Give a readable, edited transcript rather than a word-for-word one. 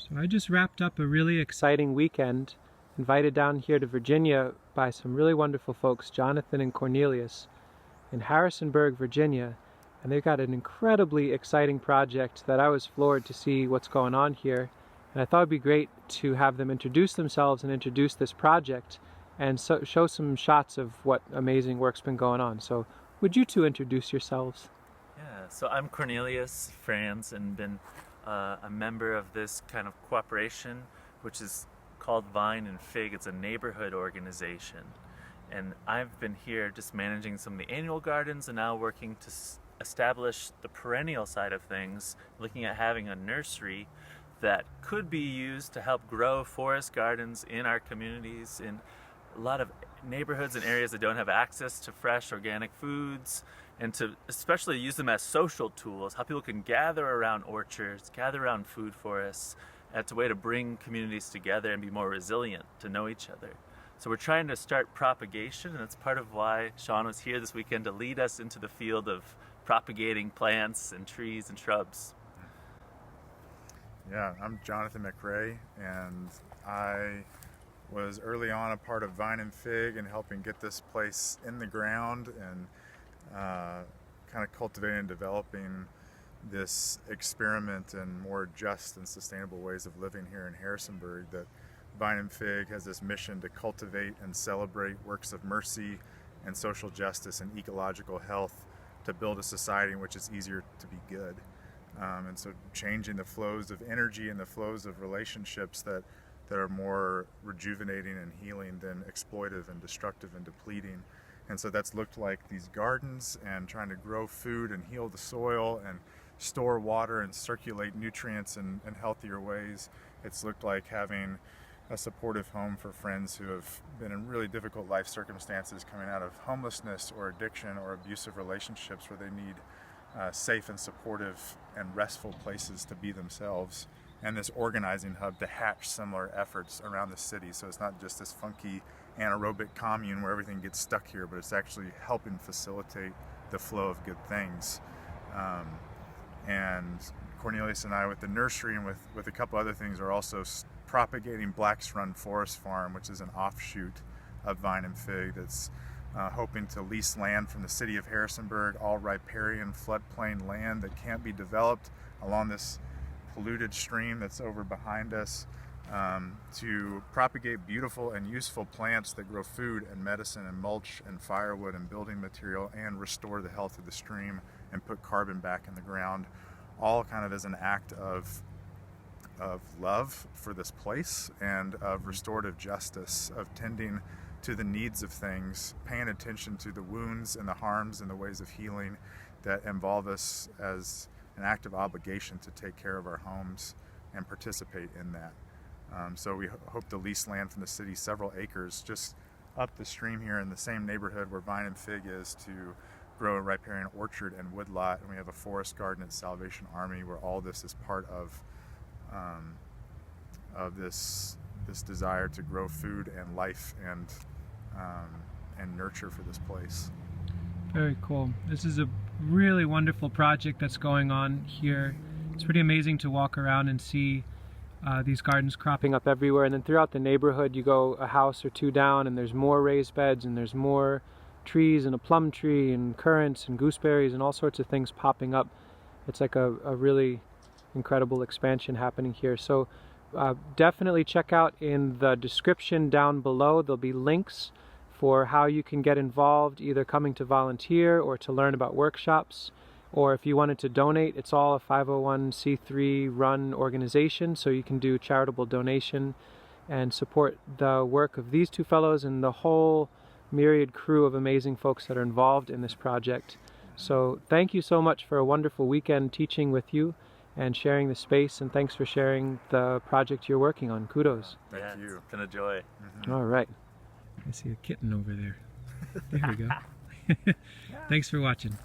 So I just wrapped up a really exciting weekend, invited down here to Virginia by some really wonderful folks, Jonathan and Cornelius, in Harrisonburg, Virginia. And they've got an incredibly exciting project that I was floored to see what's going on here. And I thought it'd be great to have them introduce themselves and introduce this project and show some shots of what amazing work's been going on. So would you two introduce yourselves? Yeah, so I'm Cornelius Franz and been a member of this kind of cooperation, which is called Vine and Fig. It's a neighborhood organization. And I've been here just managing some of the annual gardens and now working to establish the perennial side of things, looking at having a nursery that could be used to help grow forest gardens in our communities, in a lot of neighborhoods and areas that don't have access to fresh organic foods, and to especially use them as social tools, how people can gather around orchards, gather around food forests. It's a way to bring communities together and be more resilient, to know each other. So we're trying to start propagation, and that's part of why Sean was here this weekend, to lead us into the field of propagating plants and trees and shrubs. Yeah, I'm Jonathan McRae, and I was early on a part of Vine and Fig and helping get this place in the ground and kind of cultivating and developing this experiment in more just and sustainable ways of living here in Harrisonburg. That Vine and Fig has this mission to cultivate and celebrate works of mercy and social justice and ecological health, to build a society in which it's easier to be good. And so changing the flows of energy and the flows of relationships that are more rejuvenating and healing than exploitive and destructive and depleting. And so that's looked like these gardens and trying to grow food and heal the soil and store water and circulate nutrients in healthier ways. It's looked like having a supportive home for friends who have been in really difficult life circumstances, coming out of homelessness or addiction or abusive relationships, where they need safe and supportive and restful places to be themselves, and this organizing hub to hatch similar efforts around the city. So it's not just this funky anaerobic commune where everything gets stuck here, but it's actually helping facilitate the flow of good things. And Cornelius and I, with the nursery and with a couple other things, are also propagating Black's Run Forest Farm, which is an offshoot of Vine and Fig that's hoping to lease land from the city of Harrisonburg, all riparian floodplain land that can't be developed along this polluted stream that's over behind us, to propagate beautiful and useful plants that grow food and medicine and mulch and firewood and building material and restore the health of the stream and put carbon back in the ground, all kind of as an act of love for this place and of restorative justice, of tending to the needs of things, paying attention to the wounds and the harms and the ways of healing that involve us as an act of obligation to take care of our homes and participate in that. So we hope to lease land from the city, several acres, just up the stream here in the same neighborhood where Vine and Fig is, to grow a riparian orchard and woodlot. And we have a forest garden at Salvation Army, where all this is part of this desire to grow food and life and nurture for this place. Very cool. This is a really wonderful project that's going on here. It's pretty amazing to walk around and see these gardens cropping up everywhere, and then throughout the neighborhood you go a house or two down and there's more raised beds and there's more trees and a plum tree and currants and gooseberries and all sorts of things popping up. It's like a really incredible expansion happening here. So definitely check out in the description down below. There'll be links for how you can get involved, either coming to volunteer or to learn about workshops, or if you wanted to donate. It's all a 501c3 run organization, so you can do charitable donation and support the work of these two fellows and the whole myriad crew of amazing folks that are involved in this project. So thank you so much for a wonderful weekend teaching with you and sharing the space, and thanks for sharing the project you're working on. Kudos. Thank you. It's been a joy. Mm-hmm. All right. I see a kitten over there. There we go. Thanks for watching.